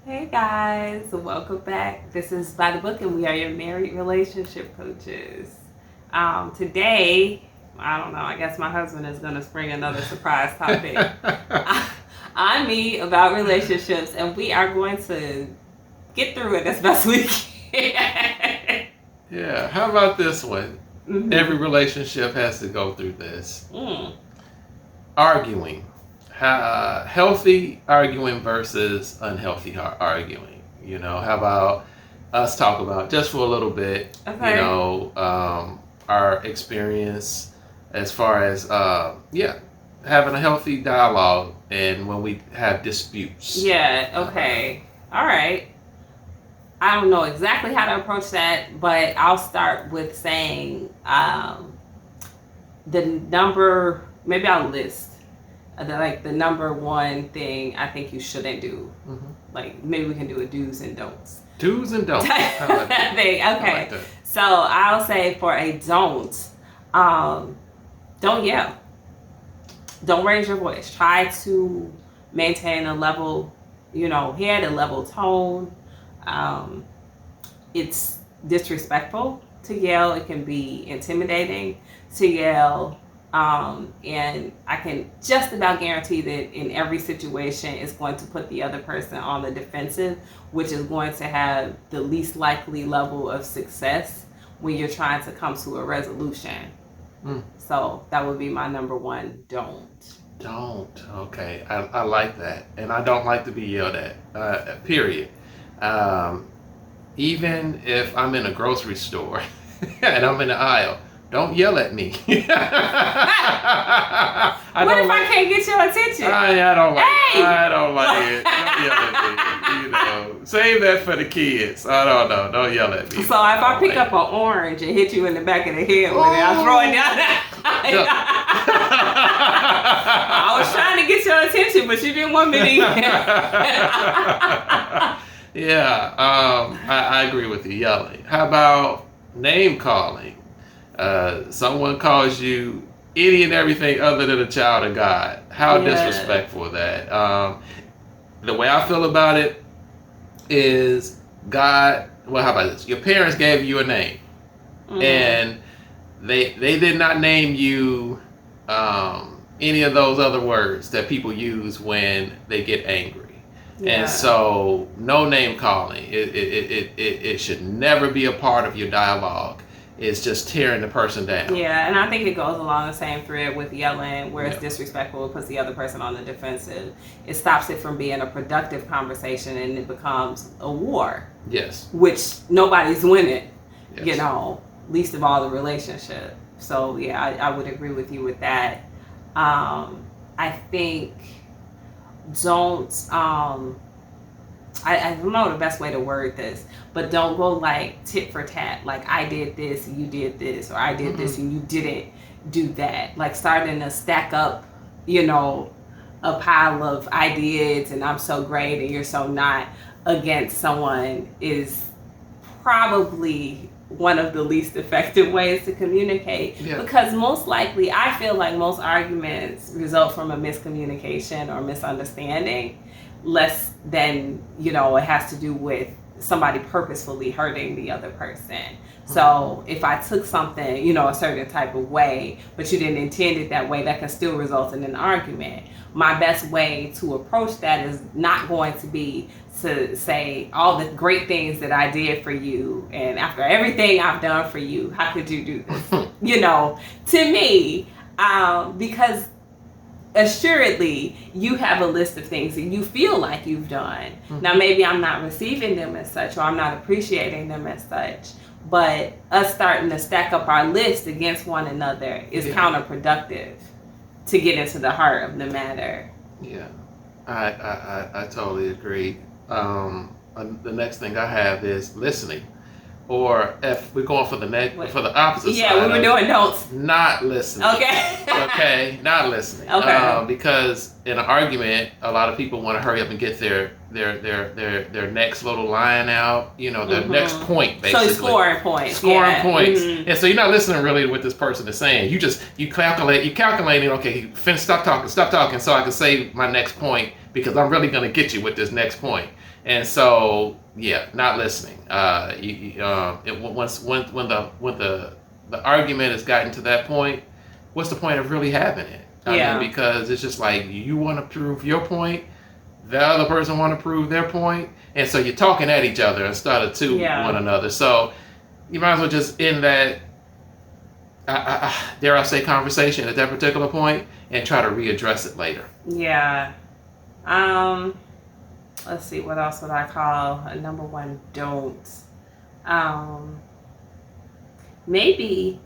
Hey guys, welcome back. This is By the Book, and we are your married relationship coaches. Today, I don't know, I guess my husband is going to spring another surprise topic. On me about relationships, and we are going to get through it as best we can. Yeah, how about this one? Mhm. Every relationship has to go through this. Mm. Arguing. Healthy arguing versus unhealthy arguing. How about us talk about just for a little bit, Okay. our experience as far as, having a healthy dialogue and when we have disputes. Yeah, okay. All right. I don't know exactly how to approach that, but I'll start with saying maybe I'll list the number one thing I think you shouldn't do. Mm-hmm. Like maybe we can do a do's and don'ts. Do's and don'ts. I like that. Okay. I like that. So I'll say for a don't yell. Don't raise your voice. Try to maintain a level, head, a level tone. It's disrespectful to yell. It can be intimidating to yell. And I can just about guarantee that in every situation, it's going to put the other person on the defensive, which is going to have the least likely level of success when you're trying to come to a resolution. So that would be my number one don't. Don't. Okay. I like that. And I don't like to be yelled at, period. Even if I'm in a grocery store and I'm in the aisle, don't yell at me. What if I can't get your attention? I don't like Hey! it. I don't like it. Don't yell at me. Save that for the kids. I don't know. Don't yell at me. So if I pick up an orange and hit you in the back of the head with it, I'll throw it down. I was trying to get your attention, but you didn't want me to. Yeah, I agree with you, yelling. How about name calling? Someone calls you any and everything other than a child of God. How disrespectful that. The way I feel about it is God, well, how about this? Your parents gave you a name. Mm-hmm. And they did not name you any of those other words that people use when they get angry. Yeah. And so no name calling. It should never be a part of your dialogue. It's just tearing the person down. Yeah, and I think it goes along the same thread with yelling, where it's disrespectful, it puts the other person on the defensive. It stops it from being a productive conversation and it becomes a war. Yes. Which nobody's winning, least of all the relationship. So yeah, I would agree with you with that. I think don't I don't know the best way to word this, but don't go like tit for tat. Like I did this, you did this, or I did this and you didn't do that. Like starting to stack up, a pile of ideas and I'm so great and you're so not against someone is probably one of the least effective ways to communicate. Yeah. Because most likely, I feel like most arguments result from a miscommunication or misunderstanding, less than, it has to do with somebody purposefully hurting the other person. So if I took something, a certain type of way, but you didn't intend it that way, that can still result in an argument. My best way to approach that is not going to be to say all the great things that I did for you, and after everything I've done for you, how could you do this? To me, because assuredly you have a list of things that you feel like you've done. Now maybe I'm not receiving them as such, or I'm not appreciating them as such, but us starting to stack up our list against one another is counterproductive to get into the heart of the matter. Yeah, I totally agree. The next thing I have is listening. Or if we're going for the opposite side. Yeah, we were doing don'ts. Not listening. Okay. Okay, not listening. Okay. Because in an argument, a lot of people want to hurry up and get their next little line out. Their next point, basically. So scoring points. Scoring points. Mm-hmm. And so you're not listening really to what this person is saying. You're calculating. Okay, stop talking, so I can say my next point because I'm really going to get you with this next point. And so, yeah, not listening. Once when the argument has gotten to that point, what's the point of really having it? I mean, because it's just like you want to prove your point, the other person want to prove their point, and so you're talking at each other instead of to one another. So you might as well just end that, dare I say, conversation at that particular point and try to readdress it later. Yeah. Let's see, what else would I call a number one don't? Maybe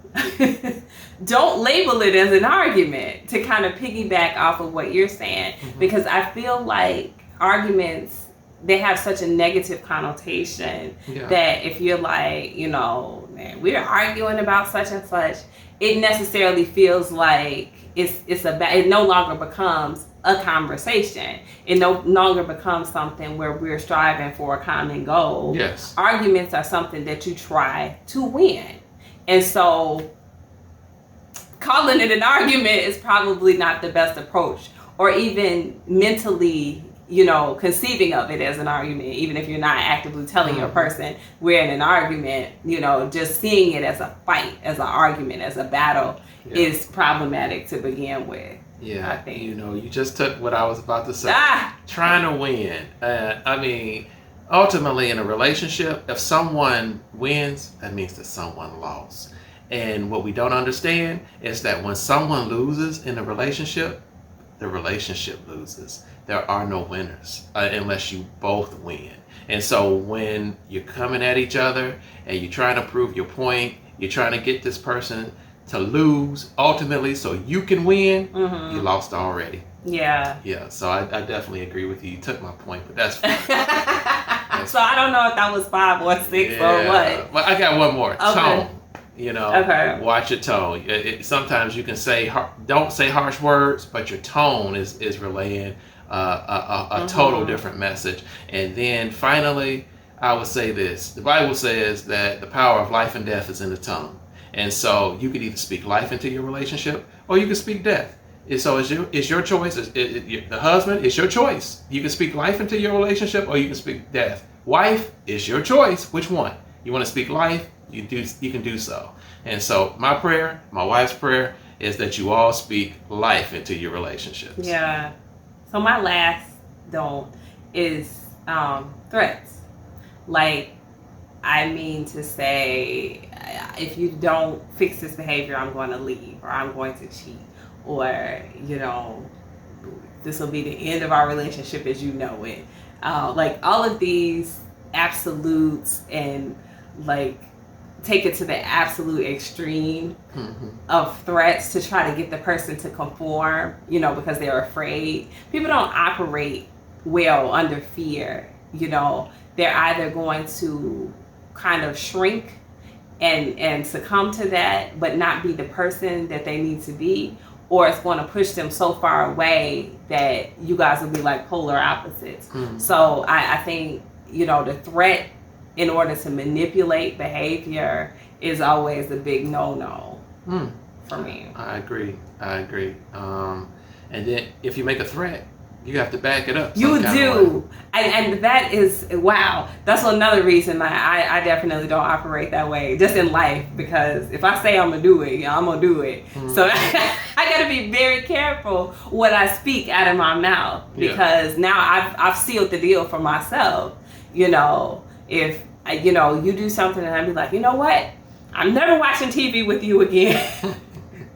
don't label it as an argument, to kind of piggyback off of what you're saying, because I feel like arguments, they have such a negative connotation that if you're like, you know, man, we're arguing about such and such, it necessarily feels like it no longer becomes a conversation. It no longer becomes something where we're striving for a common goal. Yes. Arguments are something that you try to win. And so calling it an argument is probably not the best approach, or even mentally, you know, conceiving of it as an argument, even if you're not actively telling your person we're in an argument, you know, just seeing it as a fight, as an argument, as a battle is problematic to begin with. Yeah, I think. You know, you just took what I was about to say. Trying to win. I mean, ultimately in a relationship, if someone wins, that means that someone lost. And what we don't understand is that when someone loses in a relationship, the relationship loses. There are no winners unless you both win. And so when you're coming at each other and you're trying to prove your point, you're trying to get this person to lose ultimately so you can win, you lost already. Yeah. Yeah, so I definitely agree with you. You took my point, but that's fine. So I don't know if that was 5 or 6 or what. But I got one more. Okay. Tone. You know, watch your tone. Sometimes you can say, don't say harsh words, but your tone is relaying a total different message. And then finally, I would say this. The Bible says that the power of life and death is in the tongue. And so you could either speak life into your relationship or you can speak death. And so it's your choice. The husband, it's your choice. You can speak life into your relationship or you can speak death. Wife, it's your choice. Which one? You want to speak life? You can do so. And so my prayer, my wife's prayer, is that you all speak life into your relationships. Yeah. So my last don't is threats. Like, I mean to say, if you don't fix this behavior, I'm going to leave, or I'm going to cheat, or, you know, this will be the end of our relationship as you know it. Like all of these absolutes, and like take it to the absolute extreme of threats to try to get the person to conform, you know, because they're afraid. People don't operate well under fear. You know, they're either going to kind of shrink and succumb to that, but not be the person that they need to be, or it's going to push them so far away that you guys will be like polar opposites. So I think, you know, the threat in order to manipulate behavior is always a big no-no for me. I agree. And then if you make a threat, you have to back it up. You do. And that is, wow, that's another reason I definitely don't operate that way, just in life, because if I say I'm going to do it, I'm going to do it. So I got to be very careful what I speak out of my mouth, because now I've sealed the deal for myself. You know, if, you know, you do something and I'd be like, you know what? I'm never watching TV with you again.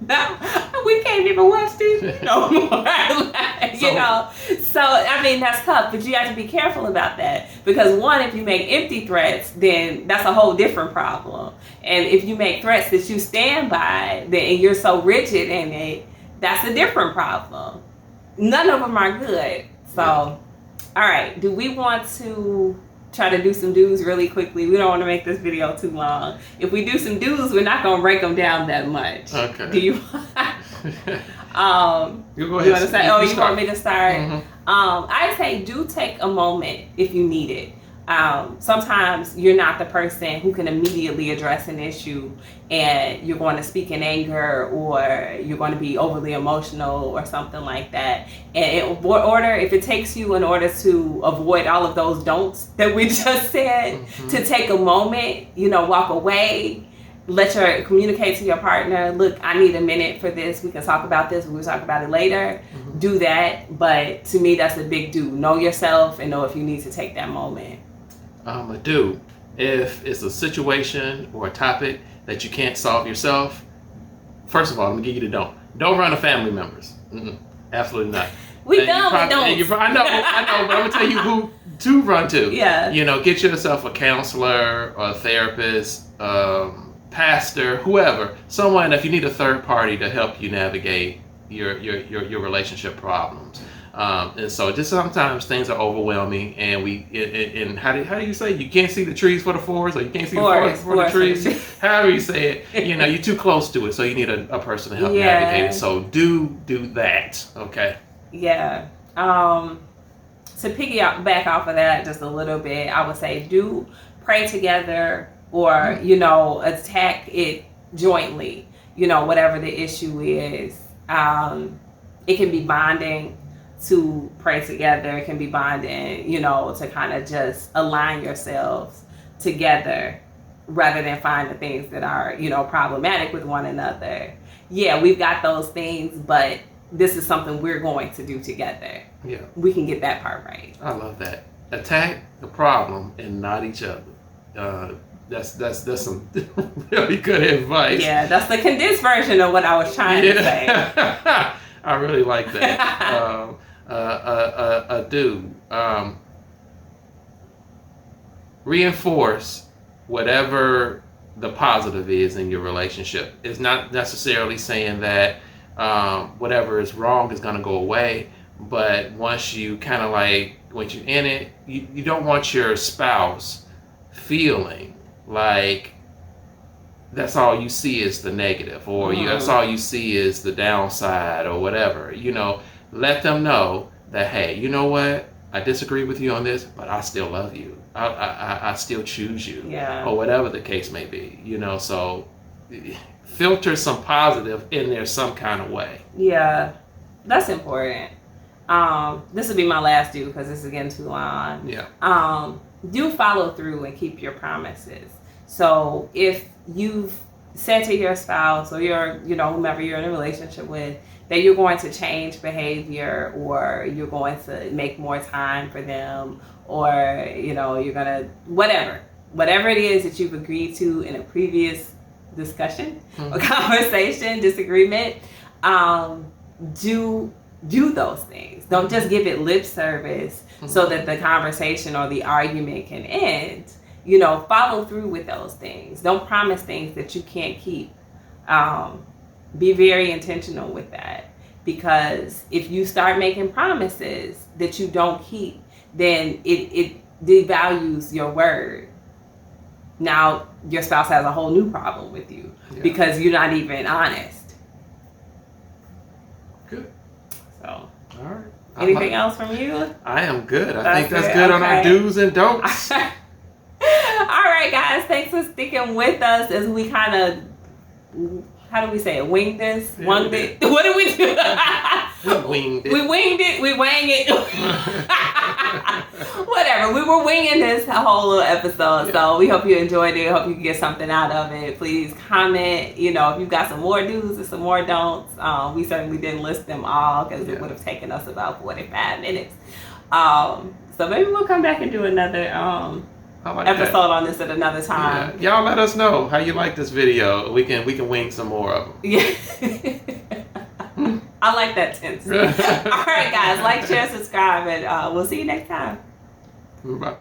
No, we can't even watch TV no more. Like, you know, so I mean that's tough, but you have to be careful about that, because one, if you make empty threats, then that's a whole different problem. And if you make threats that you stand by, then and you're so rigid in it, that's a different problem. None of them are good. So, all right, do we want to try to do some do's really quickly? We don't want to make this video too long. If we do some do's, we're not going to break them down that much. Okay. Do you? You go ahead. You want to say? Oh, you want me to start? Mm-hmm. I say do take a moment if you need it. Sometimes you're not the person who can immediately address an issue, and you're going to speak in anger, or you're going to be overly emotional or something like that. And if it takes you in order to avoid all of those don'ts that we just said, to take a moment, walk away, communicate to your partner, look, I need a minute for this. We can talk about this. We'll talk about it later. Do that. But to me, that's a big do. Know yourself and know if you need to take that moment. A do. If it's a situation or a topic that you can't solve yourself, first of all, let me give you the don't. Don't run to family members. Absolutely not. We don't. I know, but I'm gonna tell you who to run to. Yeah. Get yourself a counselor or a therapist, pastor, whoever, someone. If you need a third party to help you navigate your relationship problems. And so just sometimes things are overwhelming, and how do you say, you can't see the trees for the forest, or you can't see the forest for the trees? However you say it, you're too close to it, so you need a person to help navigate it. So do that, okay? Yeah. To piggyback off of that just a little bit, I would say do pray together, or attack it jointly. Whatever the issue is, it can be bonding to pray together. It can be bonding, to kind of just align yourselves together rather than find the things that are, problematic with one another. Yeah, we've got those things, but this is something we're going to do together. Yeah. We can get that part right. I love that. Attack the problem and not each other. That's some really good advice. Yeah, that's the condensed version of what I was trying to say. I really like that. Reinforce whatever the positive is in your relationship. It's not necessarily saying that whatever is wrong is going to go away, but once you once you're in it, you don't want your spouse feeling like that's all you see is the negative, or that's all you see is the downside, or whatever. Let them know that, hey, you know what? I disagree with you on this, but I still love you. I still choose you, or whatever the case may be. So filter some positive in there some kind of way. Yeah, that's important. This will be my last do, because this is getting too long. Yeah. Do follow through and keep your promises. So if you've said to your spouse, or whomever you're in a relationship with, that you're going to change behavior, or you're going to make more time for them, or you're going to whatever it is that you've agreed to in a previous discussion or conversation, disagreement, do those things. Don't just give it lip service so that the conversation or the argument can end. Follow through with those things. Don't promise things that you can't keep. Be very intentional with that, because if you start making promises that you don't keep, then it devalues your word. Now your spouse has a whole new problem with you because you're not even honest. Good. So, all right. Anything else from you? I am good. I think that's good on our do's and don'ts. All right, guys. Thanks for sticking with us as we kind of, how do we say it? Winged this? Yeah, Winged it? What did we do? We winged it. We winged it. We wang it. Whatever. We were winging this whole little episode. So we hope you enjoyed it. Hope you can get something out of it. Please comment. If you've got some more do's and some more don'ts. We certainly didn't list them all, because it would have taken us about 45 minutes. So maybe we'll come back and do another episode on this at another time. Yeah. Y'all let us know how you like this video. We can wing some more of them. Yeah. I like that tense. All right, guys. Like, share, subscribe, and we'll see you next time. Bye.